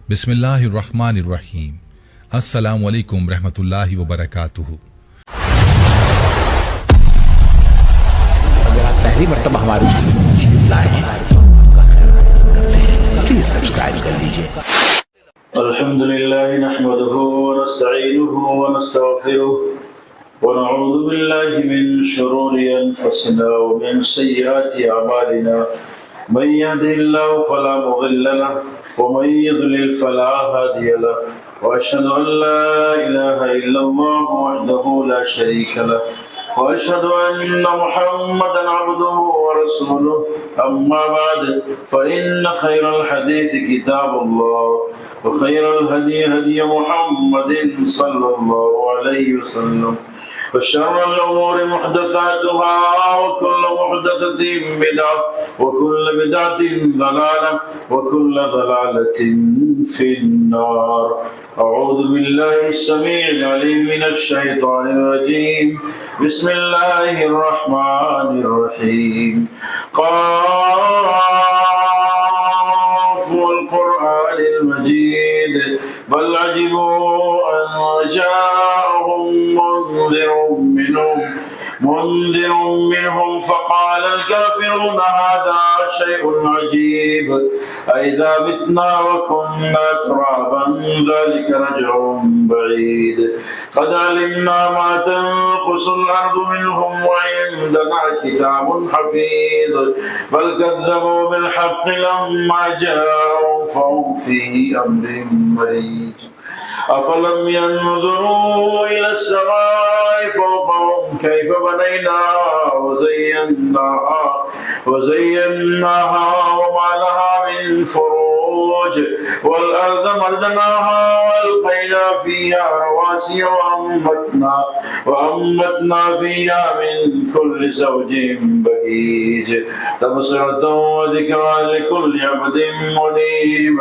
بسم اللہ الرحمن الرحیم۔ السلام علیکم رحمۃ اللہ وبرکاتہ۔ اگر آپ پہلی مرتبہ ہمارے لائے ہیں پلیز سبسکرائب کر لیجیے۔ الحمد لله نحمده ونستعينه ونستغفره ونعوذ بالله من شرور أنفسنا ومن سيئات أعمالنا من يهده الله فلا مضل له ومن يضلل فلا هادي له وأشهد أن لا إله إلا الله وحده لا شريك له وأشهد أن محمدا عبده ورسوله أما بعد فإن خير الحديث كتاب الله وخير الهدي هدي محمد صلى الله عليه وسلم وشر الأمور محدثاتها وكل محدثة بدعة وكل بدعة ضلالة وكل ضلالة في النار. أعوذ بالله السميع العليم من الشيطان الرجيم. بسم الله الرحمن الرحيم. قاف والقرآن المجيد بل عجبوا أن جاءهم منذر منهم فقال الكافرون هذا شيء عجيب أئذا متنا وكنا ترابا ذلك رجع بعيد قد علمنا ما تنقص الأرض منهم وعندنا كتاب حفيظ بل كذبوا بالحق لما جاءهم فهم في أمر مريج أفلم ينظروا إلى السماء فوقهم كيف بنيناها وزيناها وما لها من فروج والأرض مددناها وألقينا فيها رواسي وأنبتنا فيها من كل زوج بهيج تبصرة وذكرى لكل عبد منيب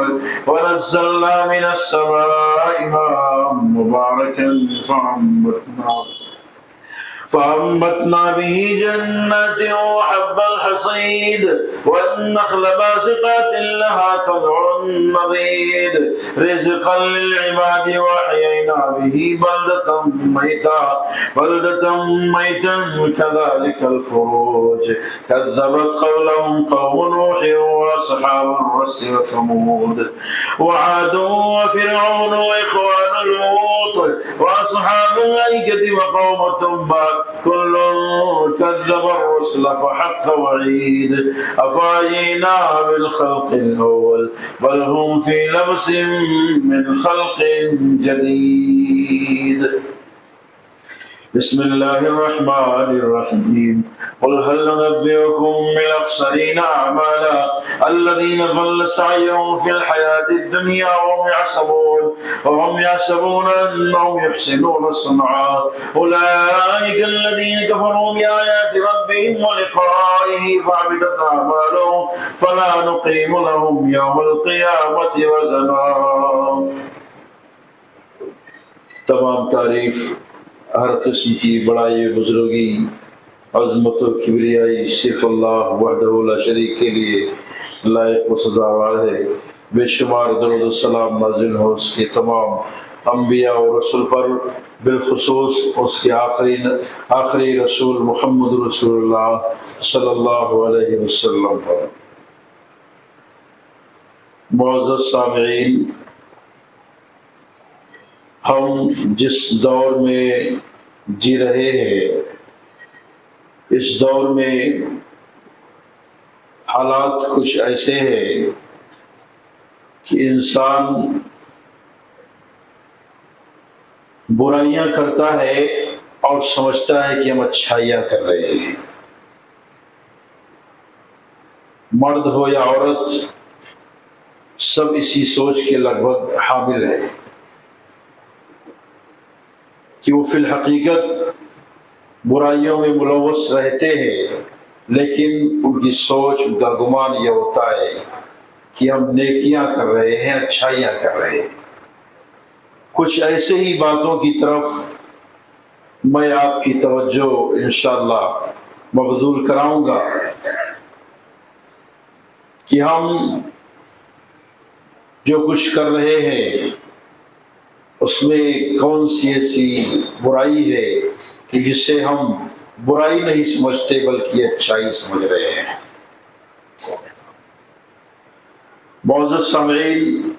ونزلنا من السماء ماء مباركا فأنبتنا به جنات وحب الحصيد والنخل باسقات لها طلع نضيد رزقا للعباد وأحيينا به بلدة ميتا كذلك الخروج كذبت قولهم قوم نوح وأصحاب الرس وثمود وعاد وفرعون وإخوان لوط وأصحاب الأيكة وقوم تبع كل كذب الرسل فحق وعيد أفعينا بالخلق الأول بل هم في لبس من خلق جديد. بسم الله الرحمن الرحيم. قل هل ننبئكم بالأخسرين أعمالا الذين ضل سعيهم في الحياة الدنيا وهم يحسبون أنهم يحسنون صنعا أولئك الذين كفروا بآيات ربهم ولقائه فعبدت أعمالهم فلا نقيم لهم يوم القيامة وزنا. تمام تعریف ہر قسم کی بڑائی بزرگی عظمت و کبریائی صرف اللہ وحدہ لا شریک کے لیے لائق و سزاوار ہے. بے شمار درود و سلام نازل ہو اس کے تمام انبیاء و رسول پر، بالخصوص اس کے آخری رسول محمد رسول اللہ صلی اللہ علیہ وسلم پر. معزز سامعین، ہم جس دور میں جی رہے ہیں اس دور میں حالات کچھ ایسے ہیں کہ انسان برائیاں کرتا ہے اور سمجھتا ہے کہ ہم اچھائیاں کر رہے ہیں. مرد ہو یا عورت سب اسی سوچ کے لگ بھگ حامل ہے کہ وہ فی الحقیقت برائیوں میں ملوث رہتے ہیں، لیکن ان کی سوچ، ان کا گمان یہ ہوتا ہے کہ ہم نیکیاں کر رہے ہیں، اچھائیاں کر رہے ہیں. کچھ ایسے ہی باتوں کی طرف میں آپ کی توجہ انشاءاللہ مبذول کراؤں گا کہ ہم جو کچھ کر رہے ہیں اس میں کون سی ایسی برائی ہے کہ جس سے ہم برائی نہیں سمجھتے بلکہ اچھائی سمجھ رہے ہیں۔ معزز سامعین،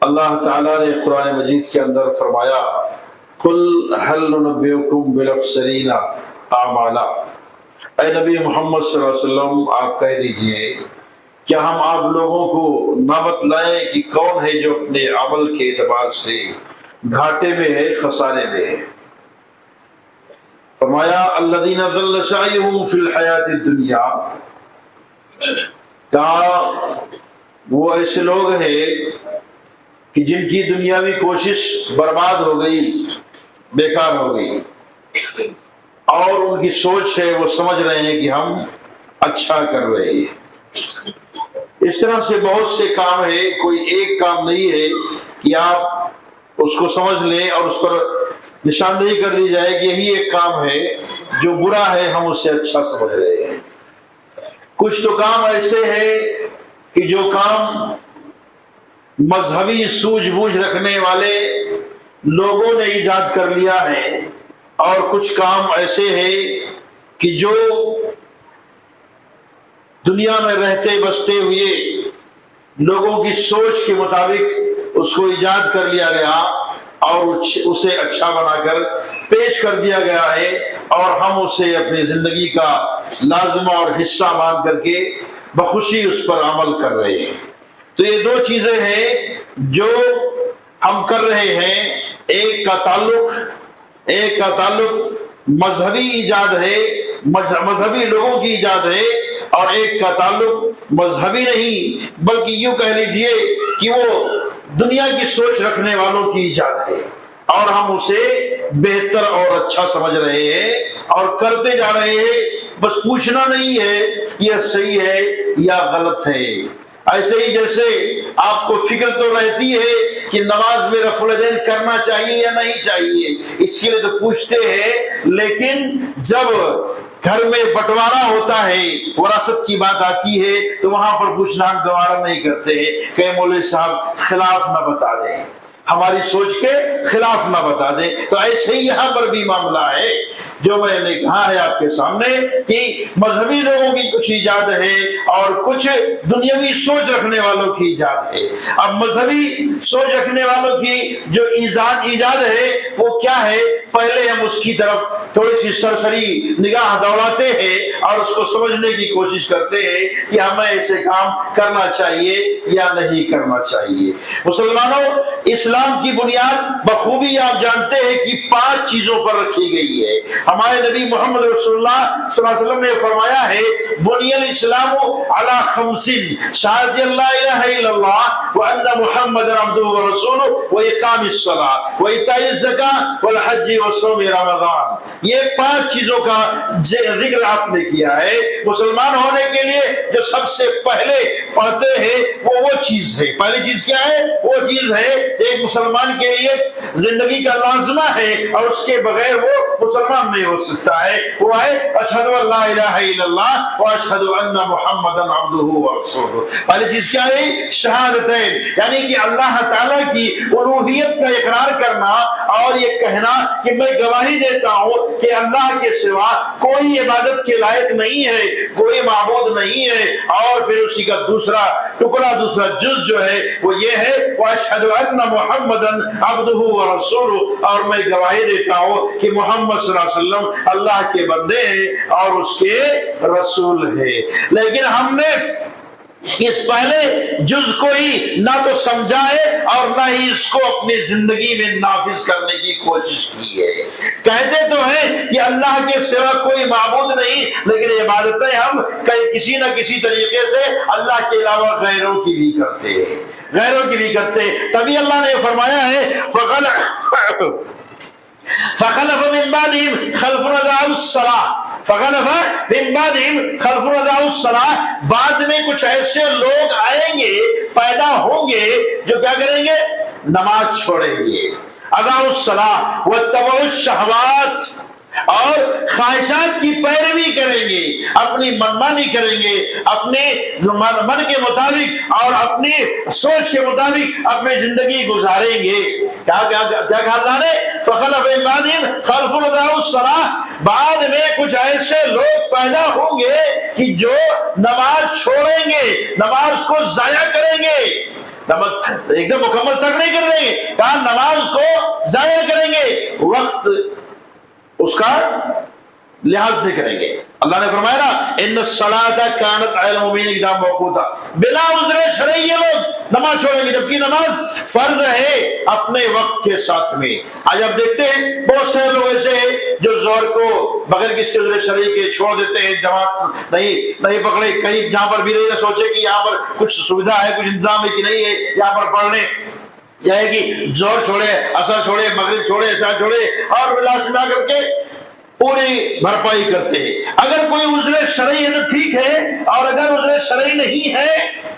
اللہ تعالیٰ نے قرآن مجید کے اندر فرمایا قُلْ هَلْ نُنَبِّئُكُمْ بِالْأَخْسَرِينَ أَعْمَالًا، اے نبی محمد صلی اللہ علیہ وسلم آپ کہہ دیجئے کیا ہم آپ لوگوں کو نہ بتلائیں کہ کون ہے جو اپنے عمل کے اعتبار سے گھاٹے میں ہے، خسارے میں ہے۔ فرمایا الذین ضل سعیہم فی الحیات الدنیا، کہا وہ ایسے لوگ ہیں کہ جن کی دنیاوی کوشش برباد ہو گئی، بیکار ہو گئی، اور ان کی سوچ ہے وہ سمجھ رہے ہیں کہ ہم اچھا کر رہے ہیں۔ اس طرح سے بہت سے کام ہے، کوئی ایک کام نہیں ہے کہ آپ اس کو سمجھ لیں اور اس پر نشاندہی کر دی جائے کہ یہی ایک کام ہے جو برا ہے، ہم اسے اچھا سمجھ رہے ہیں۔ کچھ تو کام ایسے ہیں کہ جو کام مذہبی سوجھ بوجھ رکھنے والے لوگوں نے ایجاد کر لیا ہے، اور کچھ کام ایسے ہیں کہ جو دنیا میں رہتے بستے ہوئے لوگوں کی سوچ کے مطابق اس کو ایجاد کر لیا گیا اور اسے اچھا بنا کر پیش کر دیا گیا ہے، اور ہم اسے اپنی زندگی کا لازمہ اور حصہ مان کر کے بخوشی اس پر عمل کر رہے ہیں۔ تو یہ دو چیزیں ہیں جو ہم کر رہے ہیں، ایک کا تعلق مذہبی ایجاد ہے، مذہبی لوگوں کی ایجاد ہے، اور ایک کا تعلق مذہبی نہیں بلکہ یوں کہہ لیجئے کہ وہ دنیا کی سوچ رکھنے والوں کی ایجاد ہے، اور ہم اسے بہتر اور اچھا سمجھ رہے ہیں اور کرتے جا رہے ہیں۔ بس پوچھنا نہیں ہے یہ صحیح ہے یا غلط ہے۔ ایسے ہی جیسے آپ کو فکر تو رہتی ہے کہ نماز میں رفع الیدین کرنا چاہیے یا نہیں چاہیے، اس کے لیے تو پوچھتے ہیں، لیکن جب گھر میں بٹوارا ہوتا ہے، وراثت کی بات آتی ہے، تو وہاں پر پوچھنا ہم گوارا نہیں کرتے ہیں کہ مولوی صاحب خلاف نہ بتا دیں، ہماری سوچ کے خلاف نہ بتا دیں۔ تو ایسے ہی یہاں پر بھی معاملہ ہے جو میں نے کہا ہے آپ کے سامنے کہ مذہبی لوگوں کی کچھ ایجاد ہے اور کچھ دنیاوی سوچ رکھنے والوں کی ایجاد ہے۔ اب مذہبی سوچ رکھنے والوں کی جو ایجاد ہے وہ کیا ہے، پہلے ہم اس کی طرف تھوڑی سی سرسری نگاہ دوڑاتے ہیں اور اس کو سمجھنے کی کوشش کرتے ہیں کہ ہمیں ایسے کام کرنا چاہیے یا نہیں کرنا چاہیے۔ مسلمانوں، اسلام کی بنیاد بخوبی آپ جانتے ہیں کہ 5 چیزوں پر رکھی گئی ہے۔ ہمارے نبی محمد رسول اللہ صلی اللہ علیہ وسلم نے فرمایا ہے بنی الاسلام علی 5، شہادت لا الہ الا اللہ وان محمد عبدہ ورسولہ واقام الصلاۃ وایتاء الزکاۃ والحج وصوم رمضان۔ یہ 5 چیزوں کا ذکر آپ نے کیا ہے۔ مسلمان ہونے کے لیے جو سب سے پہلے پڑھتے ہیں وہ چیز ہے۔ پہلی چیز کیا ہے؟ وہ چیز ہے ایک مسلمان کے لیے زندگی کا لازمہ ہے اور اس کے بغیر وہ مسلمان نہیں ہو سکتا ہے، وہ ہے اشہد ان لا الہ الا اللہ واشہد ان محمدا عبدہ ورسولہ۔ پہلی چیز کیا ہے؟ شہادتین، یعنی کہ اللہ تعالیٰ کی الوہیت کا اقرار کرنا اور یہ کہنا کہ میں گواہی دیتا ہوں کہ اللہ کے سوا کوئی عبادت کے لائق نہیں ہے، کوئی معبود نہیں ہے، اور پھر اسی کا دوسرا ٹکڑا، دوسرا جز جو ہے وہ یہ ہے واشہد ان محمدا عبدہ ورسولہ، اور میں گواہی دیتا ہوں کہ محمد صلی اللہ علیہ وسلم اللہ کے بندے ہیں اور اس کے رسول ہیں۔ لیکن ہم نے اس پہلے جز کو ہی نہ تو سمجھا ہے اور نہ ہی اس کو اپنی زندگی میں نافذ کرنے کی کوشش کی ہے۔ کہتے تو ہیں کہ اللہ کے سوا کوئی معبود نہیں، لیکن عبادتیں ہم کسی نہ کسی طریقے سے اللہ کے علاوہ غیروں کی بھی کرتے ہیں، غیروں کی بھی کرتے ہیں۔ تبھی اللہ نے فرمایا ہے فخلف من بعدهم خلف اضاعوا الصلاۃ، فخلف من بعدهم خلف اضاعوا الصلاۃ، بعد میں کچھ ایسے لوگ آئیں گے، پیدا ہوں گے جو کیا کریں گے؟ نماز چھوڑیں گے۔ اضاعوا الصلاۃ واتبعوا الشہوات، اور خواہشات کی پیروی کریں گے، اپنی منمانی کریں گے، اپنے من کے مطابق اور اپنی سوچ کے مطابق اپنی زندگی گزاریں گے۔ کیا کہا اللہ نے؟ فخلف من بعدہم خلف اضاعوا الصلاۃ، بعد میں کچھ ایسے لوگ پیدا ہوں گے کہ جو نماز چھوڑیں گے، نماز کو ضائع کریں گے، ایک دم مکمل تک نہیں کر دیں گے، کہا نماز کو ضائع کریں گے، وقت اس کا لحاظ نہیں کریں گے۔ اللہ نے فرمایا نا ان الصلاۃ کانت علی المؤمنین کتابا موقوتا، بلا عذر شرعی یہ لوگ نماز چھوڑیں گے، جبکہ نماز فرض ہے اپنے وقت کے ساتھ میں۔ آج آپ دیکھتے ہیں بہت سے لوگ ایسے ہیں جو ظہر کو بغیر کسی عذر شرعی کے چھوڑ دیتے ہیں، جماعت نہیں پکڑے، کہیں جہاں پر بھی رہے نہ سوچے کہ یہاں پر کچھ سویدھا ہے، کچھ انتظام ہے کہ نہیں ہے یہاں پر پڑھ لیں، یہ ہے کہ زہر چھوڑے، عصر چھوڑے، مغرب چھوڑے، عشاء چھوڑے، اور لاسٹ میں آ کر کے پوری بھرپائی کرتے ہیں۔ اگر کوئی عذر شرعی ہے تو ٹھیک ہے، اور اگر عذر شرعی نہیں ہے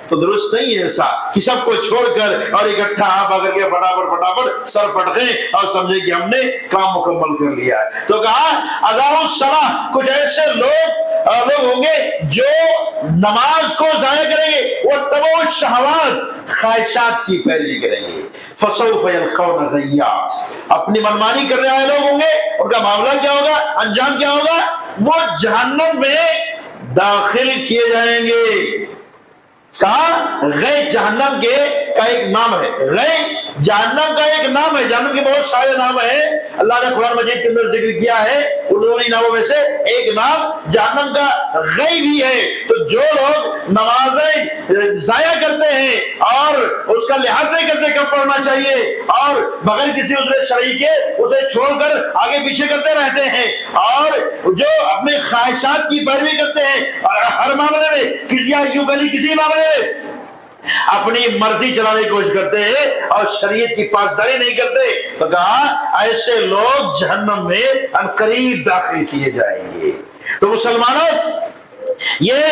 تو درست نہیں ہے ایسا کہ سب کو چھوڑ کر اور اکٹھا آپ اگر کے فٹافٹ سر پٹکیں اور سمجھے کہ ہم نے کام مکمل کر لیا ہے۔ تو کہا اضاعوا الصلاۃ، کچھ ایسے لوگ ہوں گے جو نماز کو ضائع کریں گے، واتبعوا الشہوات، خواہشات کی پیروی کریں گے، فسوف یلقون غیا، اپنی منمانی کرنے والے لوگ ہوں گے، ان کا معاملہ کیا ہوگا، انجام کیا ہوگا، وہ جہنم میں داخل کیے جائیں گے۔ کہا غی جہنم کے کا ایک نام ہے، غی جہنم کا ایک نام ہے، جہنم کے بہت سارے نام ہیں، اللہ نے قرآن مجید کے اندر ذکر کیا ہے، انہی ناموں میں سے ایک نام جہنم کا غی بھی ہے۔ تو جو لوگ نمازیں ضائع کرتے ہیں اور اس کا لحاظ نہیں کرتے کب پڑھنا چاہیے، اور بغیر کسی عذر شرعی کے اسے چھوڑ کر آگے پیچھے کرتے رہتے ہیں، اور جو اپنے خواہشات کی پیروی کرتے ہیں ہر معاملے میں، یا یوں کہہ کسی معاملے میں اپنی مرضی چلانے کی کوشش کرتے ہیں اور شریعت کی پاسداری نہیں کرتے، تو کہا ایسے لوگ جہنم میں عنقریب داخل کیے جائیں گے۔ تو مسلمانوں، یہ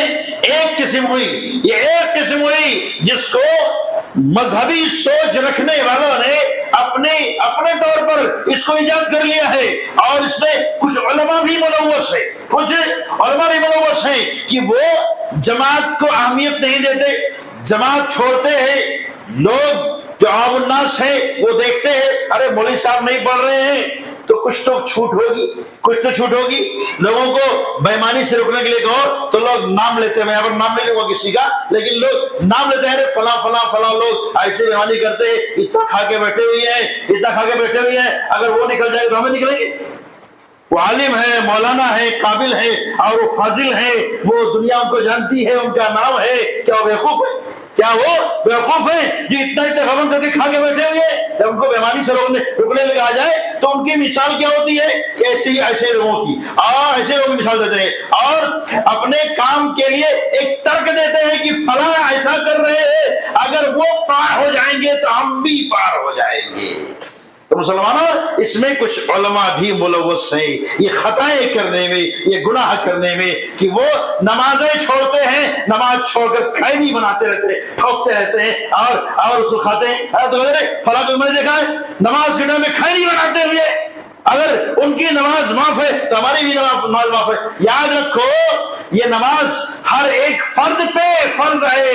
ایک قسم ہوئی جس کو مذہبی سوچ رکھنے والوں نے اپنے طور پر اس کو ایجاد کر لیا ہے، اور اس میں کچھ علماء بھی ملوث ہیں کہ وہ جماعت کو اہمیت نہیں دیتے، جماعت چھوڑتے ہیں، لوگ جو عام الناس ہیں وہ دیکھتے ہیں ارے مولوی صاحب نہیں پڑھ رہے ہیں تو کچھ تو چھوٹ ہوگی، لوگوں کو بےمانی سے روکنے کے لیے کہو تو لوگ نام لیتے ہیں، میں یہاں پر نام نہیں لوں گا کسی کا، لیکن لوگ نام لیتے ہیں فلاں لوگ ایسے بےمانی کرتے ہیں، اتنا کھا کے بیٹھے ہوئے ہیں، اگر وہ نکل جائے تو ہمیں نکلیں گے۔ وہ عالم ہے، مولانا ہے، قابل ہے، اور وہ فاضل ہے، وہ دنیا ان کو جانتی ہے، ان کا نام ہے، کیا وہ بیوقوف ہے؟ کیا وہ بیوقوف ہے جو اتنا غبن کر کے کھا کے بیٹھے ہوئے ہیں؟ جب ان کو بیماری سے رکنے لگا جائے تو ان کی مثال کیا ہوتی ہے؟ ایسے لوگوں کی، اور ایسے لوگوں کی مثال دیتے ہیں، اور اپنے کام کے لیے ایک ترک دیتے ہیں کہ فلاں ایسا کر رہے ہیں، اگر وہ پار ہو جائیں گے تو ہم بھی پار ہو جائیں گے۔ تو مسلمانوں، اس میں کچھ علماء بھی ملوث ہیں یہ خطائیں کرنے میں، یہ گناہ کرنے میں، کہ وہ نمازیں چھوڑتے ہیں، نماز چھوڑ کر کھائنی بناتے رہتے ہیں، ٹھوکتے رہتے ہیں، اور اس کو کھاتے ہیں۔ تو فلاں کو میں نے دیکھا ہے نماز کے ٹائم میں کھائنی بناتے ہوئے، اگر ان کی نماز معاف ہے تو ہماری بھی نماز معاف ہے۔ یاد رکھو یہ نماز ہر ایک فرد پہ فرض ہے،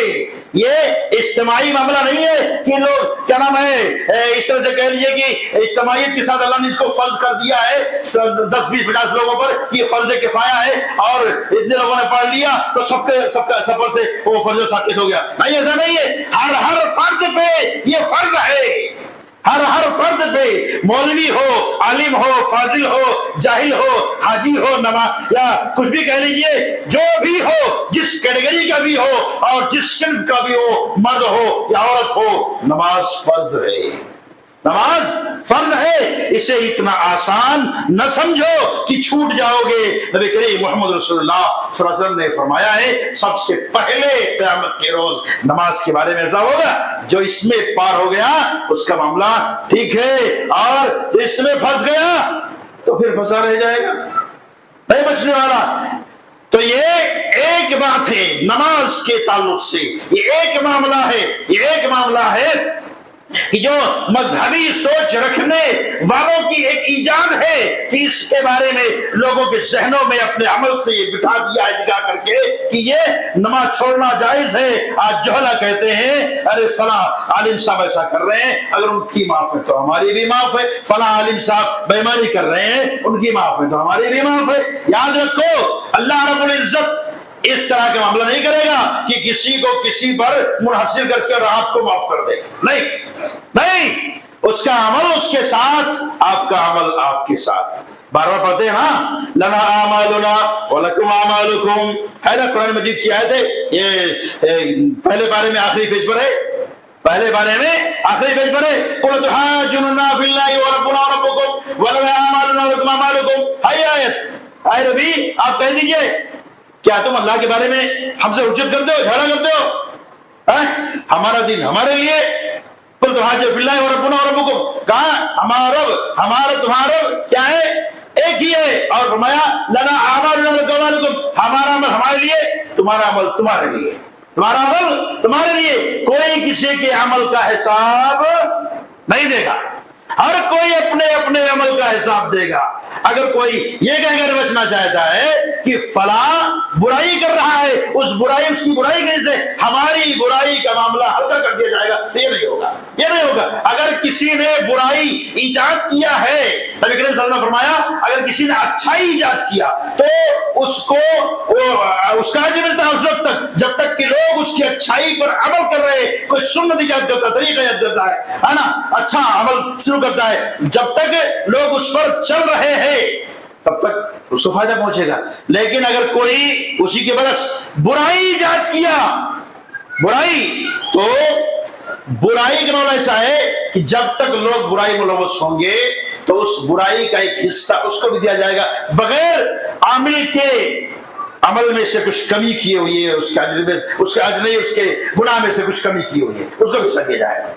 یہ اجتماعی معاملہ نہیں ہے کہ لوگ کیا نام ہے اس طرح سے کہہ لیجئے کہ اجتماعیت کے ساتھ اللہ نے اس کو فرض کر دیا ہے 10 20 50 لوگوں پر کہ یہ فرض کفایہ ہے، اور اتنے لوگوں نے پڑھ لیا تو سب کا سفر سے وہ فرض ثابت ہو گیا۔ نہیں، ایسا نہیں ہے، ہر فرد پہ یہ فرض ہے، ہر فرد پہ، مولوی ہو، عالم ہو، فاضل ہو، جاہل ہو، حاجی ہو، یا کچھ بھی کہہ لیجئے، جو بھی ہو، جس کیٹیگری کا بھی ہو اور جس صنف کا بھی ہو، مرد ہو یا عورت ہو، نماز فرض ہے، نماز فرض ہے۔ اسے اتنا آسان نہ سمجھو کہ چھوٹ جاؤ گے۔ نبی کریم محمد رسول اللہ صلی اللہ علیہ وسلم نے فرمایا ہے سب سے پہلے قیامت کے روز نماز کے بارے میں عذاب ہوگا، جو اس میں پار ہو گیا اس کا معاملہ ٹھیک ہے، اور اس میں پھنس گیا تو پھر پھنسا رہ جائے گا، نہیں بچنے والا۔ تو یہ ایک بات ہے نماز کے تعلق سے، یہ ایک معاملہ ہے کہ جو مذہبی سوچ رکھنے والوں کی ایک ایجاد ہے کہ اس کے بارے میں لوگوں کے ذہنوں میں اپنے عمل سے یہ بٹھا دیا ہے دکھا کر کے کہ یہ نماز چھوڑنا جائز ہے. آج جوہلا کہتے ہیں ارے فلاں عالم صاحب ایسا کر رہے ہیں، اگر ان کی معاف ہے تو ہماری بھی معاف ہے. فلاں عالم صاحب بے ایمانی کر رہے ہیں، ان کی معاف ہے تو ہماری بھی معاف ہے. یاد رکھو اللہ رب العزت اس طرح کا معاملہ نہیں کرے گا کہ کسی کو کسی پر منحصر کر کے اور آپ کو معاف کر دے. نہیں، اس کا عمل اس کے ساتھ، آپ کا عمل آپ کے ساتھ. بار بار پڑھتے ہیں نا، لنا اعمالنا ولکم اعمالکم، ہے نا قرآن مجید کی آیت ہے. یہ پہلے بارے میں آخری پیج پر ہے، پہلے بارے میں آخری پیج پر ہے. قل تحاجوننا فی اللہ وربنا وربکم ولنا اعمالنا ولکم اعمالکم. ہے آیت. اے نبی آپ کہہ دیجئے کیا تم اللہ کے بارے میں ہم سے حجت کرتے ہو، جھگڑا کرتے ہو؟ ہمارا دین ہمارے لیے، قل تحاجوا فی اللہ وربنا وربکم، کہا ہمارا رب ہمارا تمہارا رب کیا ہے؟ ایک ہی ہے. اور فرمایا لنا اعمالنا ولکم اعمالکم، ہمارا عمل ہمارے لیے، تمہارا عمل تمہارے لیے، تمہارا عمل تمہارے لیے. کوئی کسی کے عمل کا حساب نہیں دے گا، ہر کوئی اپنے اپنے عمل کا حساب دے گا. اگر کوئی یہ کہہ کر بچنا چاہتا ہے کہ فلاں برائی کر رہا ہے، اس کی برائی کی سے ہماری برائی کا معاملہ ہلکا کر دیا جائے گا، تو یہ نہیں ہوگا، یہ نہیں ہوگا. اگر کسی نے برائی ایجاد کیا ہے، نبی کریم صلی اللہ علیہ وسلم نے فرمایا اگر کسی نے اچھائی ایجاد کیا تو اس کو اس کا اجر ملتا ہے اس وقت تک جب تک کہ لوگ اس کی اچھائی پر عمل کر رہے. کوئی سنت ایجاد کرتا ہے، طریقہ ایجاد کرتا ہے نا، اچھا عمل شروع کرتا ہے، جب تک لوگ اس پر چل رہے ہیں تب تک اس کو فائدہ پہنچے گا. لیکن اگر کوئی اسی کے برعکس برائی ایجاد کیا، برائی، تو برائی کا معاملہ ایسا ہے کہ جب تک لوگ برائی ملوث ہوں گے تو اس برائی کا ایک حصہ اس کو بھی دیا جائے گا بغیر عامل کے عمل میں سے کچھ کمی کیے ہوئی ہے، اس کے اجر میں، اس کے اجر نہیں، اس کے گناہ میں سے کچھ کمی کی ہوئی ہے، اس کو بھی حصہ دیا جائے گا.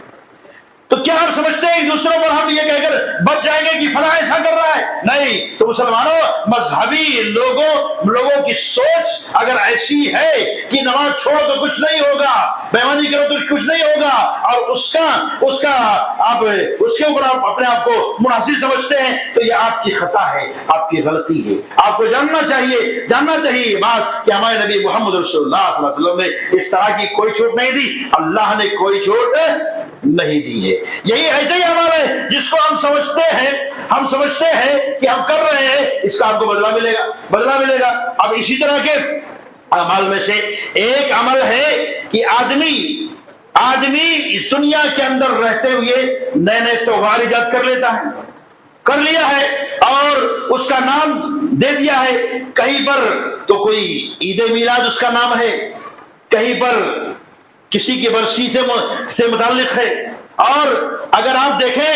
تو کیا آپ سمجھتے ہیں دوسروں پر ہم یہ کہہ کر بچ جائیں گے کہ فلاں ایسا کر رہا ہے؟ نہیں. تو مسلمانوں، مذہبی لوگوں کی سوچ اگر ایسی ہے کہ نماز چھوڑو تو کچھ نہیں ہوگا، بیمانی کرو تو کچھ نہیں ہوگا، اور اس کا آپ اس کے اوپر آپ اپنے آپ کو منحصر سمجھتے ہیں، تو یہ آپ کی خطا ہے، آپ کی غلطی ہے. آپ کو جاننا چاہیے یہ بات کہ ہمارے نبی محمد رسول اللہ صلی اللہ علیہ وسلم نے اس طرح کی کوئی چھوٹ نہیں دی، اللہ نے کوئی چھوٹ نہیں دی ہے. یہی ایسا ہی عمل ہے جس کو ہم سمجھتے ہیں کہ ہم کر رہے ہیں، اس کا ہم کو بدلہ ملے گا. اب اسی طرح کے اعمال میں سے ایک عمل ہے کہ آدمی اس دنیا کے اندر رہتے ہوئے نئے تہوار ایجاد کر لیا ہے اور اس کا نام دے دیا ہے. کہیں پر تو کوئی عید میلاد اس کا نام ہے، کہیں پر کسی کی برسی سے متعلق ہے. اور اگر آپ دیکھیں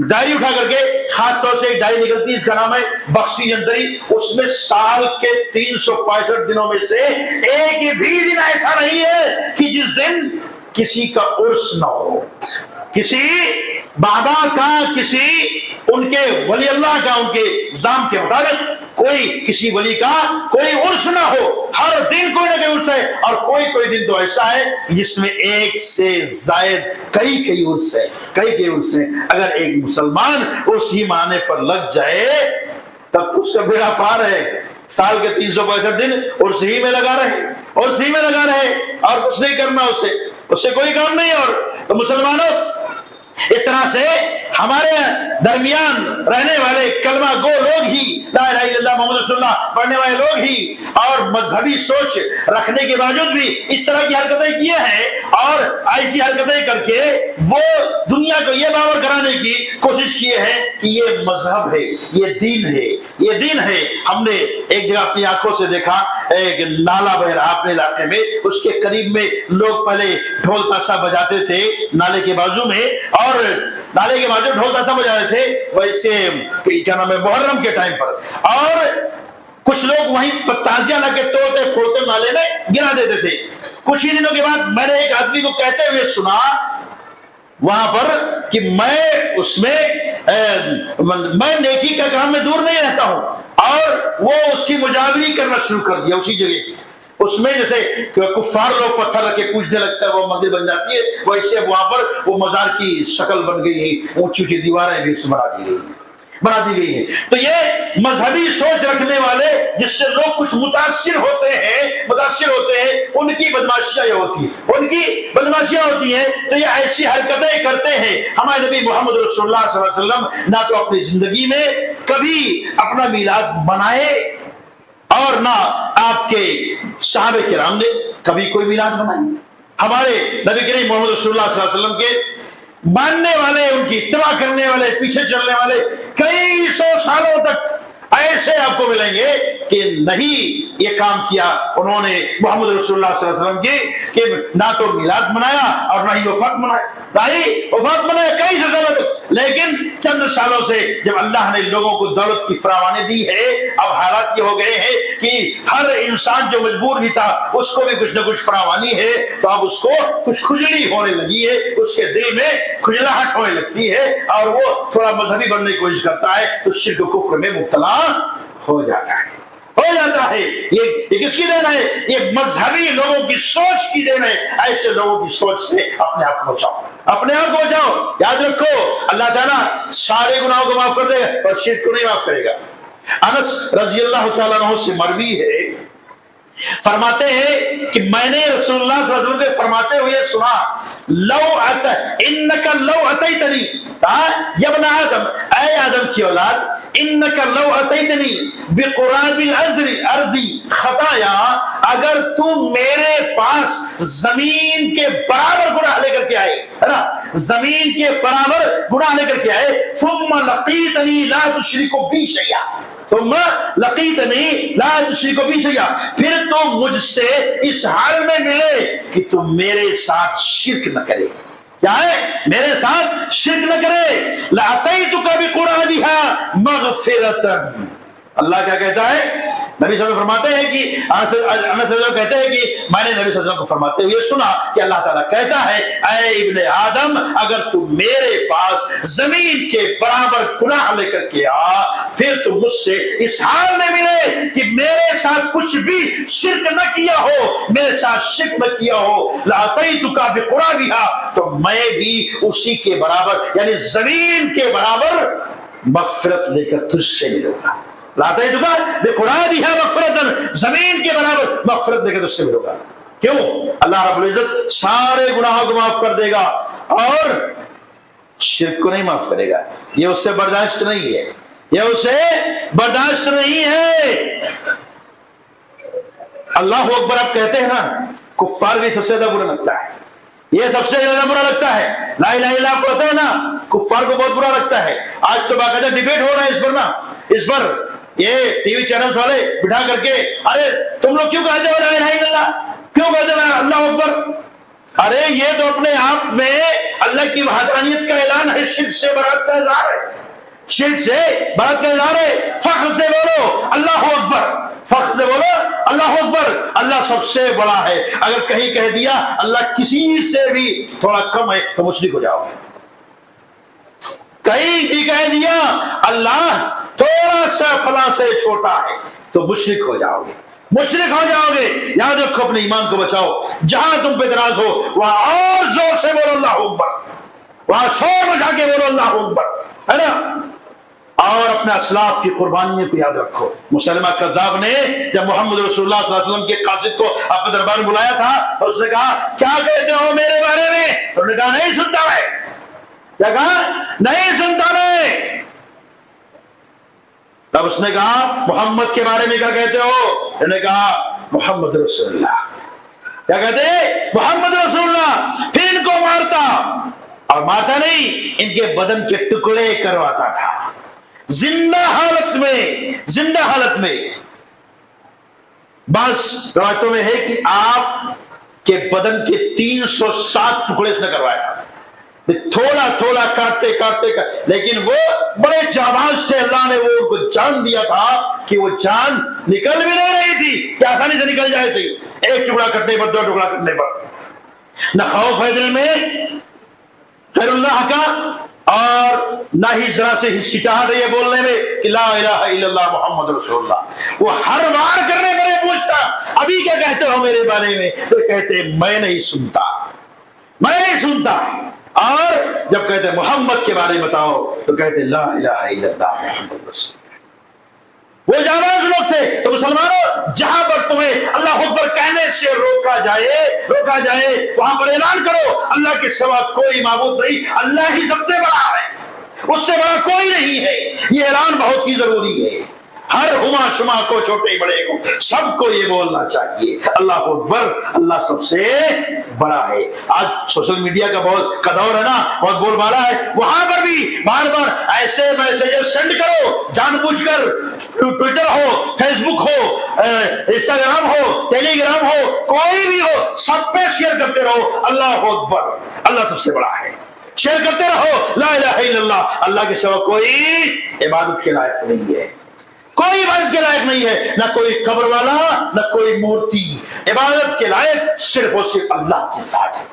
ڈائری اٹھا کر کے، خاص طور سے ایک ڈائری نکلتی ہے، اس کا نام ہے بخشی جنتری، اس میں سال کے 365 دنوں میں سے ایک بھی دن ایسا نہیں ہے کہ جس دن کسی کا عرس نہ ہو، کسی بابا کا، کسی ان کے ولی اللہ کا، ان کے نظام کے مطابق کوئی کسی ولی کا کوئی عرس نہ ہو. ہر دن کوئی نہ کوئی عرس ہے، اور کوئی دن تو ایسا ہے جس میں ایک سے زائد کئی عرس ہے. اگر ایک مسلمان عرس ہی مانے پر لگ جائے تب تو اس کا بیڑا پار ہے. سال کے 365 دن عرس ہی میں لگا رہے اور کچھ نہیں کرنا، اس سے کوئی کام نہیں. اور تو مسلمانوں، اس طرح سے ہمارے درمیان رہنے والے کلمہ گو لوگ ہی، لا الہ الا اللہ محمد رسول اللہ پڑھنے والے لوگ ہی، اور مذہبی سوچ رکھنے کے باوجود بھی اس طرح کی حرکتیں کیے ہیں، اور ایسی حرکتیں کر کے وہ دنیا کو یہ باور کرانے کی کوشش کیے ہیں کہ یہ مذہب ہے، یہ دین ہے. ہم نے ایک جگہ اپنی آنکھوں سے دیکھا، ایک نالا بہ رہا اپنے علاقے میں، اس کے قریب میں لوگ پہلے ڈھول تاشا بجاتے تھے نالے کے بازو میں، اور نالے کے بازو ڈھول تاشا بجاتے تھے، ویسے کیا نام ہے محرم کے ٹائم پر، اور کچھ لوگ وہیں تازیہ لا کے توڑتے پھوڑتے نالے میں گرا دیتے تھے. کچھ ہی دنوں کے بعد میں نے ایک آدمی کو کہتے ہوئے سنا وہاں پر کہ میں نیکی کا کام میں دور نہیں رہتا ہوں، اور وہ اس کی مجاوری کرنا شروع کر دیا اسی جگہ کی. اس میں جیسے کفار لوگ پتھر رکھ کے پوجنے لگتا ہے وہ مندر بن جاتی ہے، ویسے وہاں پر وہ مزار کی شکل بن گئی ہے، اونچی اونچی دیواریں بھی اس میں بنا دی گئی ہیں۔ تو یہ مذہبی سوچ رکھنے والے جس سے لوگ کچھ متاثر ہوتے ہیں ان کی بدماشیاں یہ ہوتی ہیں، تو یہ ایسی حرکتیں کرتے ہیں۔ ہمارے نبی محمد رسول اللہ صلی اللہ علیہ وسلم نہ تو اپنی زندگی میں کبھی اپنا میلاد منائے اور نہ آپ کے صحابہ کرام نے کبھی کوئی میلاد منائے۔ ہمارے نبی کریم محمد رسول اللہ صلی اللہ علیہ وسلم کے ماننے والے، ان کی اتباع کرنے والے، پیچھے چلنے والے کئی سو سالوں تک ایسے آپ کو ملیں گے کہ نہیں یہ کام کیا انہوں نے محمد رسول اللہ صلی اللہ علیہ وسلم کی کہ نہ تو میلاد منایا اور نہ ہی وفات منایا کئی سو سالوں تک۔ لیکن چند سالوں سے جب اللہ نے لوگوں کو دولت کی فراوانی دی ہے، اب حالات یہ ہو گئے ہیں کہ ہر انسان جو مجبور بھی تھا اس کو بھی کچھ نہ کچھ فراوانی ہے، تو اب اس کو کچھ کھجلی ہونے لگی ہے، اس کے دل میں کھجلاہٹ ہونے لگتی ہے اور وہ تھوڑا مذہبی بننے کی کوشش کرتا ہے تو شرک و کفر میں مبتلا ہو جاتا ہے۔ یہ کس کی دین ہے؟ یہ مذہبی لوگوں کی سوچ کی دین ہے۔ ایسے لوگوں کی سوچ سے اپنے آپ کو بچاؤ، یاد رکھو اللہ تعالیٰ سارے گناہوں کو معاف کر دے اور شرک کو نہیں معاف کرے گا۔ انس رضی اللہ تعالیٰ عنہ سے مروی ہے، فرماتے ہیں کہ میں نے رسول اللہ صلی اللہ علیہ وسلم کے فرماتے ہوئے سنا، انک لو اتیتنی، یا ابن آدم، اے آدم کی اولاد، انک لو اتیتنی بقراب الارض خطایا، اگر تم میرے پاس زمین کے برابر گناہ لے کر کے آئے، زمین کے برابر گناہ لے کر کے آئے، ثم لقیتنی لا تشرک بی شیئا، پھر تم مجھ سے اس حال میں ملے کہ تم میرے ساتھ شرک نہ کرے، کیا ہے؟ میرے ساتھ شرک نہ کرے، لَأَتَيْتُكَ بِقُرَابِهَا مَغْفِرَةً۔ اللہ کیا کہتا ہے؟ نبی صلی اللہ علیہ وسلم فرماتے ہیں کہ انس صلی اللہ علیہ وسلم کہتے ہیں کہ میں نے نبی صلی اللہ علیہ وسلم کو فرماتے ہوئے سنا کہ اللہ تعالیٰ کہتا ہے، اے ابن آدم، اگر تم میرے پاس زمین کے برابر گناہ لے کر کے آ، پھر تم مجھ سے اس حال میں ملے کہ میرے ساتھ کچھ بھی شرک نہ کیا ہو، میرے ساتھ شرک نہ کیا ہو، لَأَتَيْتُكَ بِقُرَابِهَا، تو میں بھی اسی کے برابر یعنی زمین کے برابر مغفرت لے کر تجھ سے ملوں گا۔ لَأَتَيْتُكَ بِقُرَابِهَا مَغْفِرَةً، زمین کے برابر مغفرت لے کر تجھ سے ملوں گا۔ کیوں؟ اللہ رب العزت سارے گناہوں کو معاف کر دے گا اور شرک کو نہیں معاف کرے گا، یہ اس سے برداشت نہیں ہے، یہ اسے برداشت نہیں ہے۔ اللہ اکبر آپ کہتے ہیں نا، کفار بھی سب سے زیادہ برا لگتا ہے، یہ سب سے زیادہ برا لگتا ہے۔ لا الہ الا اللہ پڑھتے ہیں نا، کفار کو بہت برا لگتا ہے۔ آج تو باقاعدہ ڈیبیٹ ہو رہا ہے اس پر نا، اس پر یہ ٹی وی چینلز والے بٹھا کر کے، ارے تم لوگ کیوں کہتے ہو لا الہ الا اللہ، کیوں کہتے ہو اللہ اکبر؟ ارے یہ تو اپنے آپ میں اللہ کی وحدانیت کا اعلان ہے، شرک سے برات کا اظہار ہے، شرک سے برات کا اظہار ہے۔ فخر سے بولو اللہ اکبر، فخر سے بولو اللہ اکبر، اللہ سب سے بڑا ہے۔ اگر کہیں کہہ دیا اللہ کسی سے بھی تھوڑا کم ہے تو مشرک ہو جاؤ گے، کہیں بھی کہہ دیا اللہ تھوڑا سا فلاں سے چھوٹا ہے تو مشرک ہو جاؤ گے، مشرک ہو جاؤ گے۔ یاد رکھو اپنے ایمان کو بچاؤ، جہاں تم پہ اعتراض ہو وہاں اور زور سے بولو اللہ اکبر، وہاں شور مچا کے بولو اللہ اکبر، ہے نا۔ اور اپنے اسلاف کی قربانیوں کو یاد رکھو۔ مسلمہ کذاب نے جب محمد رسول اللہ صلی اللہ علیہ وسلم کے قاصد کو اپنے دربار میں بلایا تھا، اس نے کہا کیا کہتے ہو میرے بارے میں؟ انہوں نے کہا نہیں سنتا میں، کیا کہا؟ نہیں سنتا میں۔ تب اس نے کہا محمد کے بارے میں کیا کہتے ہو؟ انہوں نے کہا محمد رسول اللہ۔ کیا کہتے ہیں؟ محمد رسول اللہ۔ پھر ان کو مارتا، اور مارتا نہیں، ان کے بدن کے ٹکڑے کرواتا تھا زندہ حالت میں۔ بعض روایتوں میں ہے کہ آپ کے بدن کے 307 ٹکڑے اس نے کروایا تھا، تھوڑا تھوڑا کاٹتے، لیکن وہ بڑے جانباز تھے، اللہ نے وہ ان کو جان دیا تھا کہ وہ جان نکل بھی نہیں رہی تھی کہ آسانی سے نکل جائے، صحیح ایک ٹکڑا کٹنے پر، دو ٹکڑا کٹنے پر۔ نہ خوف ہے دل میں غیر اللہ کا اور نہ ہی ذرا سے ہچکچاہٹ ہے یہ بولنے میں کہ لا الہ الا اللہ محمد رسول اللہ۔ وہ ہر بار کرنے پر یہ پوچھتا ابھی کیا کہتے ہو میرے بارے میں، تو کہتے میں نہیں سنتا، میں نہیں سنتا۔ اور جب کہتے محمد کے بارے میں بتاؤ تو کہتے لا الہ الا اللہ محمد رسول اللہ۔ وہ جانباز لوگ تھے۔ تو مسلمانوں، جہاں پر تمہیں اللہ اکبر کہنے سے روکا جائے وہاں پر اعلان کرو اللہ کے سوا کوئی معبود نہیں، اللہ ہی سب سے بڑا ہے، اس سے بڑا کوئی نہیں ہے۔ یہ اعلان بہت ہی ضروری ہے، ہر ہما شما کو، چھوٹے بڑے کو، سب کو یہ بولنا چاہیے اللہ اکبر، اللہ سب سے بڑا ہے۔ آج سوشل میڈیا کا دور ہے نا، بہت بول بالا ہے، وہاں پر بھی بار بار ایسے میسیجز سینڈ کرو جان بوجھ کر، ٹویٹر ہو، فیس بک ہو، انسٹاگرام ہو، ٹیلی گرام ہو، کوئی بھی ہو، سب پہ شیئر کرتے رہو اللہ اکبر، اللہ سب سے بڑا ہے، شیئر کرتے رہو لا الہ الا اللہ، اللہ کے سوا کوئی عبادت کے لائق نہیں ہے، کوئی عبادت کے لائق نہیں ہے، نہ کوئی قبر والا نہ کوئی مورتی، عبادت کے لائق صرف اور صرف اللہ کی ذات ہے،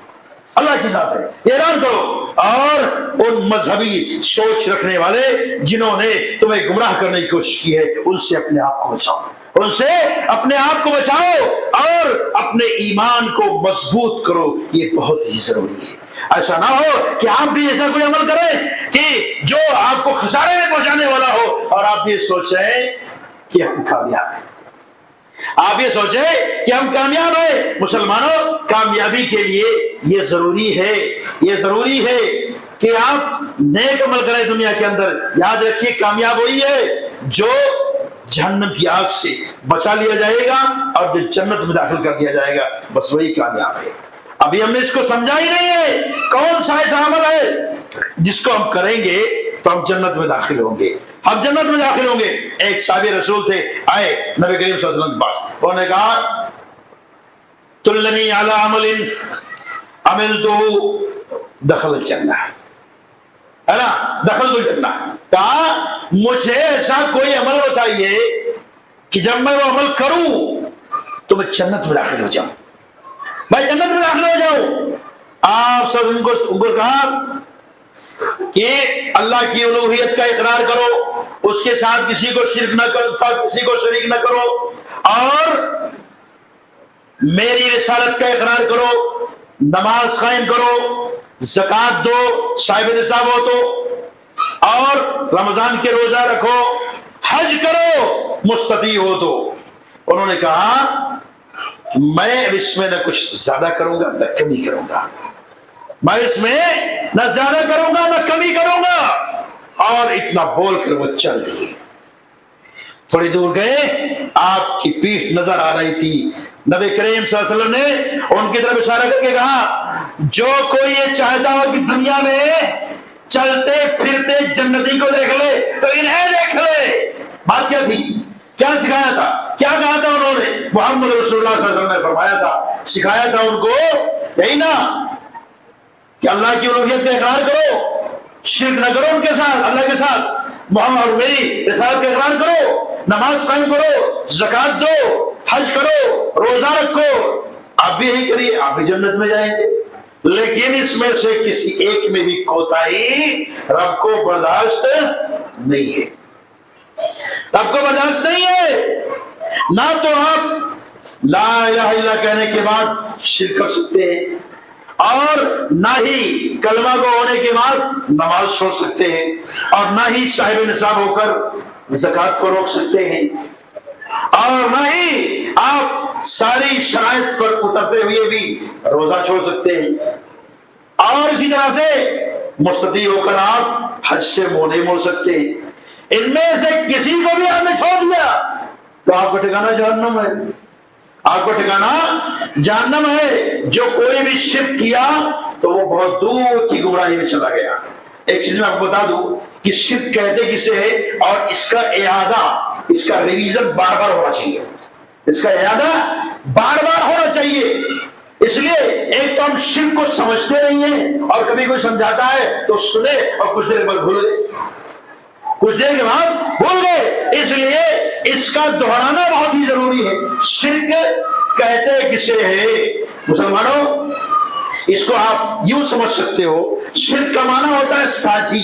اللہ کی ذات ہے۔ اعلان کرو، اور ان مذہبی سوچ رکھنے والے جنہوں نے تمہیں گمراہ کرنے کی کوشش کی ہے ان سے اپنے آپ کو بچاؤ، ان سے اپنے آپ کو بچاؤ اور اپنے ایمان کو مضبوط کرو، یہ بہت ہی ضروری ہے۔ ایسا نہ ہو کہ آپ بھی ایسا کوئی عمل کریں کہ جو آپ کو خسارے میں پہنچانے والا ہو، اور آپ یہ سوچیں کہ ہم کامیاب ہیں، آپ یہ سوچیں کہ ہم کامیاب ہیں۔ مسلمانوں، کامیابی کے لیے یہ ضروری ہے کہ آپ نیک عمل کریں دنیا کے اندر۔ یاد رکھیے، کامیاب وہی ہے جو جہنم کی آگ سے بچا لیا جائے گا اور جو جنت میں داخل کر دیا جائے گا، بس وہی کامیاب ہے۔ ابھی ہم نے اس کو سمجھا ہی نہیں ہے کون سا ایسا عمل ہے جس کو ہم کریں گے تو ہم جنت میں داخل ہوں گے، ہم جنت میں داخل ہوں گے۔ ایک صحابی رسول تھے، آئے نبی کریم صلی اللہ علیہ وسلم کے پاس، انہوں نے کہا تلنی علی عمل عملتہ دخل الجنہ، ہے نا، دخل الجنہ، کہا مجھے ایسا کوئی عمل بتائیے کہ جب میں وہ عمل کروں تو میں جنت میں داخل ہو جاؤں، میں جنت میں داخل ہو جاؤں۔ آپ سب ان کو کہا کہ اللہ کی الوہیت کا اقرار کرو، اس کے ساتھ کسی کو شرک نہ کرو، کسی کو شریک نہ کرو، اور میری رسالت کا اقرار کرو، نماز قائم کرو، زکوٰۃ دو صاحب نصاب ہو تو، اور رمضان کے روزہ رکھو، حج کرو مستطیع ہو تو۔ انہوں نے کہا میں اس میں نہ کچھ زیادہ کروں گا نہ کمی کروں گا، میں اس میں نہ زیادہ کروں گا نہ کمی کروں گا، اور اتنا بول کر وہ چل دیے۔ تھوڑی دور گئے، آپ کی پیٹھ نظر آ رہی تھی، نبی کریم صلی اللہ علیہ وسلم نے ان کی طرف اشارہ کر کے کہا جو کوئی یہ چاہتا ہو کہ دنیا میں چلتے پھرتے جنتی کو دیکھ لے تو انہیں دیکھ لے۔ بات کیا تھی، کیا سکھایا تھا، کیا کہا تھا انہوں نے؟ محمد رسول اللہ صلی اللہ علیہ وسلم نے فرمایا تھا، سکھایا تھا ان کو یہی نا کہ اللہ کی الوہیت کا اقرار کرو، شرک نہ کرو ان کے ساتھ، اللہ کے ساتھ، محمد اور میری رسالت کا اقرار کرو، نماز قائم کرو، زکوٰۃ دو، حج کرو، روزہ رکھو۔ آپ بھی یہی کریے، آپ بھی جنت میں جائیں گے۔ لیکن اس میں سے کسی ایک میں بھی کوتاہی رب کو برداشت نہیں ہے، رب کو برداشت نہیں ہے۔ نہ تو آپ لا الہ الا اللہ کہنے کے بعد شرک کر سکتے ہیں، اور نہ ہی کلمہ کو ہونے کے بعد نماز چھوڑ سکتے ہیں، اور نہ ہی صاحب نصاب ہو کر زکوٰۃ کو روک سکتے ہیں، اور نہ ہی آپ ساری شرائط پر اترتے ہوئے بھی روزہ چھوڑ سکتے ہیں، اور اسی طرح سے مستطیع ہو کر آپ حج سے منہ نہیں موڑ سکتے ہیں۔ ان میں سے کسی کو بھی آپ نے چھوڑ دیا تو آپ کا ٹھکانہ جہنم ہے، آپ کا ٹھکانہ جہنم ہے۔ جو کوئی بھی شرک کیا تو وہ بہت دور کی گمراہی میں چلا گیا۔ ایک چیز میں آپ کو بتا دوں کہ شرک کہتے کسے ہے، اور اس کا اعادہ، اس کا ریویژن بار بار ہونا چاہیے، اس کا اعادہ بار بار ہونا چاہیے۔ اس لیے ایک تو ہم شرک کو سمجھتے نہیں ہیں، اور کبھی کوئی سمجھاتا ہے تو سنے اور کچھ دیر بعد بھول گئے، کچھ دیر کے بعد بھول گئے۔ اس لیے اس کا دہرانا بہت ہی ضروری ہے۔ شرک کہتے کسے ہے؟ مسلمانوں، اس کو آپ یوں سمجھ سکتے ہو، شرک کا معنی ہوتا ہے سازی،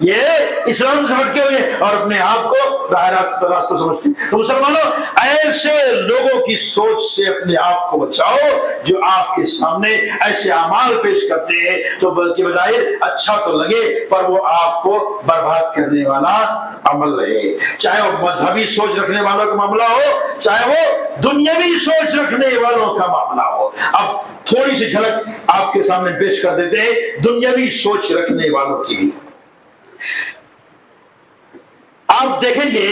یہ اسلام سے ہٹکے ہوئے اور اپنے آپ کو راہ راستہ سمجھتے ہیں۔ تو مسلمانوں، ایسے لوگوں کی سوچ سے اپنے آپ کو بچاؤ جو آپ کے سامنے ایسے اعمال پیش کرتے ہیں تو بلکہ بظاہر اچھا تو لگے پر وہ آپ کو برباد کرنے والا عمل ہے، چاہے وہ مذہبی سوچ رکھنے والوں کا معاملہ ہو، چاہے وہ دنیاوی سوچ رکھنے والوں کا معاملہ ہو۔ اب تھوڑی سی جھلک آپ کے سامنے پیش کر دیتے ہیں دنیاوی سوچ رکھنے والوں کی بھی۔ آپ دیکھیں گے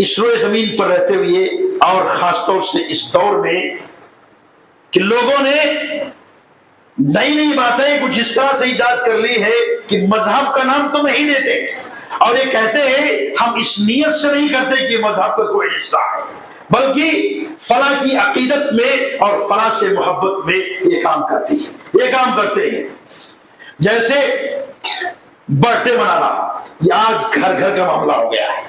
اس روئے زمین پر رہتے ہوئے اور خاص طور سے اس دور میں کہ لوگوں نے نئی نئی باتیں کچھ اس طرح سے ایجاد کر لی ہے کہ مذہب کا نام تو نہیں دیتے اور یہ کہتے ہیں ہم اس نیت سے نہیں کرتے کہ مذہب کا کوئی حصہ ہے، بلکہ فلاں کی عقیدت میں اور فلاں سے محبت میں یہ کام کرتے ہیں۔ جیسے برتھ ڈے منانا، یہ آج گھر گھر کا معاملہ ہو گیا ہے،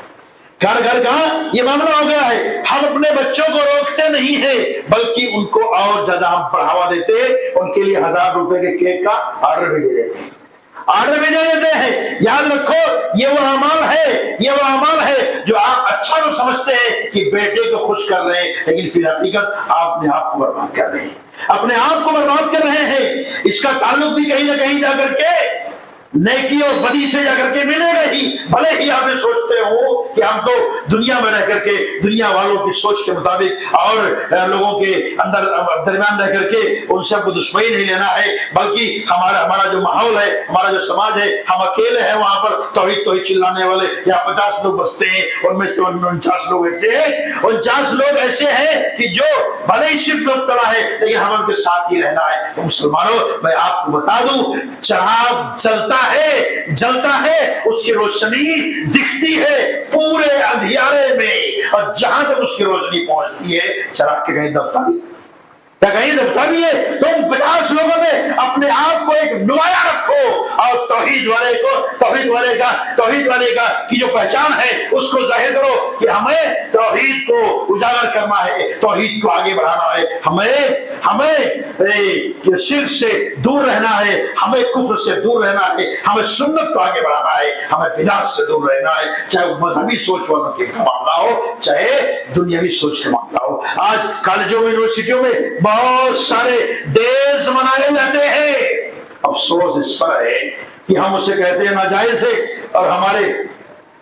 گھر گھر کا یہ معاملہ ہو گیا ہے۔ ہم اپنے بچوں کو روکتے نہیں ہیں بلکہ ان کو اور زیادہ ہم بڑھاوا دیتے ہیں، ان کے لیے 1000 روپے کے کیک کا آرڈر بھی دے دیتے ہیں۔ یاد رکھو یہ وہ اعمال ہے جو آپ اچھا تو سمجھتے ہیں کہ بیٹے کو خوش کر رہے ہیں، لیکن فی الحقیقت آپ اپنے آپ کو برباد کر رہے ہیں۔ اس کا تعلق بھی کہیں نہ کہیں جا کر کے نیکی اور بدی سے جا کر کے ملے گا ہی، بھلے ہی آپ سوچتے ہو کہ ہم تو دنیا میں رہ کر کے دنیا والوں کی سوچ کے مطابق اور لوگوں کے اندر درمیان رہ کر کے ان سے کو دشمنی نہیں لینا ہے، بلکہ ہمارا جو ماحول ہے، ہمارا جو سماج ہے، ہم اکیلے ہیں وہاں پر توحید چلانے والے یا 50 لوگ بستے ہیں، ان میں سے 49 لوگ ایسے ہیں، 49 لوگ ایسے ہیں کہ جو بھلے ہی شرک میں مبتلا ہے لیکن ہم ان کے ساتھ ہی رہنا ہے۔ تو مسلمانوں میں آپ کو بتا دوں چراغ جلتا ہے اس کی روشنی دکھتی ہے پورے اندھیارے میں، اور جہاں تک اس کی روشنی پہنچتی ہے چراغ کے کہیں دبتا بھی ہے۔ تم 50 لوگوں میں اپنے آپ کو ایک نمایاں رکھو اور توحید والے کا کی جو پہچان ہے اس کو ظاہر کرو کہ ہمیں توحید کو اجاگر کرنا ہے، توحید کو آگے بڑھانا ہے، ہمیں شرک سے دور رہنا ہے، ہمیں کفر سے دور رہنا ہے، ہمیں سنت کو آگے بڑھانا ہے، ہمیں بدعت سے دور رہنا ہے، چاہے وہ مذہبی سوچ والوں کے معاملہ ہو چاہے دنیاوی سوچ کا معاملہ ہو۔ آج کالجوں میں یونیورسٹیوں میں بہت سارے ڈیز منائے جاتے ہیں، افسوس اس پر ہے کہ ہم اسے کہتے ہیں ناجائز ہے، اور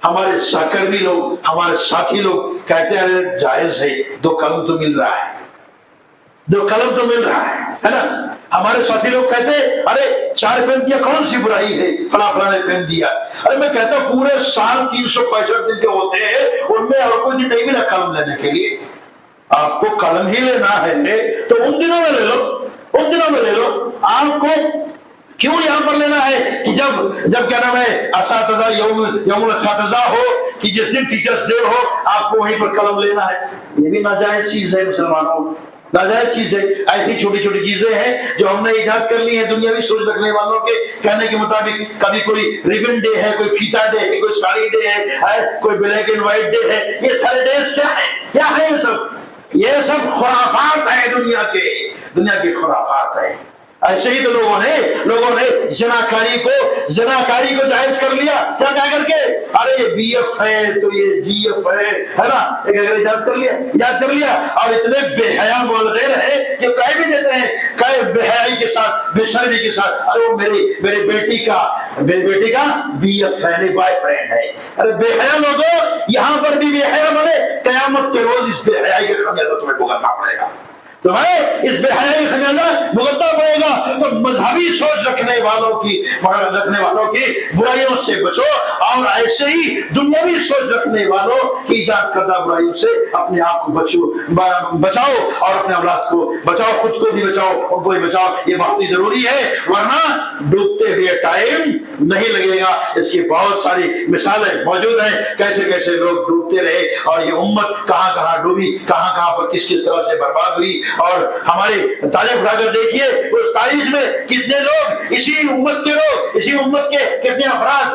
ہمارے سہکرمی لوگ، ہمارے ساتھی لوگ کہتے ہیں ارے جائز ہے، 2 قلم تو مل رہا ہے نا۔ ہمارے ساتھی لوگ کہتے ہیں ارے 4 پین دیا کون سی برائی ہے، فلاں نے پین دیا۔ ارے میں کہتا ہوں پورے سال 365 دن کے ہوتے ہیں، ان میں اور کوئی دن نہیں ملا قلم لینے کے لیے۔ آپ کو قلم ہی لینا ہے تو ان دنوں میں لے لو۔ آپ کو کیوں یہاں پر لینا ہے کہ جب کیا نام ہے اساتذہ یوم الاساتذہ ہو، کہ جس دن ٹیچرز ڈے ہو آپ کو وہیں پر قلم لینا ہے؟ یہ بھی ناجائز چیز ہے مسلمانوں، ناجائز چیز ہے۔ ایسی چھوٹی چھوٹی چیزیں ہیں جو ہم نے ایجاد کر لی ہیں دنیاوی سوچ رکھنے والوں کے کہنے کے مطابق۔ کبھی کوئی ریبن ڈے ہے، کوئی فیتا ڈے ہے، کوئی ساڑی ڈے ہے، کوئی بلیک اینڈ وائٹ ڈے ہے۔ یہ سارے ڈیز کیا ہے یہ سب خرافات ہیں، دنیا کی خرافات ہیں۔ ایسے ہی تو لوگوں نے زناکاری کو جائز کر لیا، کیا کہہ کر کے ارے یہ بی ایف ہے تو یہ جی ایف ہے نا، ایجاد کر لیا۔ اور اتنے بے حیا والدین ہیں کہ کہہ بھی دیتے ہیں، کہ بے حیائی کے ساتھ، بے شرمی کے ساتھ، ارے وہ میری بیٹی کا بی ایف ہے، بوائے فرینڈ ہے۔ ارے بے حیا لوگوں، یہاں پر بھی بے حیا بنے، قیامت کے روز اس بے حیائی کا خمیازہ تمہیں بھگتنا پڑے گا، اس بے حیائی کا خمیازہ بھگتنا پڑے گا۔ تو مذہبی سوچ رکھنے والوں کی برائیوں سے بچو، اور ایسے ہی دنیاوی سوچ رکھنے والوں کی ایجاد کردہ برائیوں سے اپنے آپ کو بچاؤ، اور اپنے اولاد کو بچاؤ، خود کو بھی بچاؤ، ان کو بھی بچاؤ۔ یہ بہت ہی ضروری ہے، ورنہ ڈوبتے ہوئے ٹائم نہیں لگے گا۔ اس کی بہت ساری مثالیں موجود ہیں، کیسے لوگ ڈوبتے رہے اور یہ امت کہاں ڈوبی، کہاں پر کس طرح سے برباد ہوئی۔ اور ہماری تاریخ اٹھا کر دیکھیے، اس تاریخ میں کتنے لوگ اسی امت کے کتنے افراد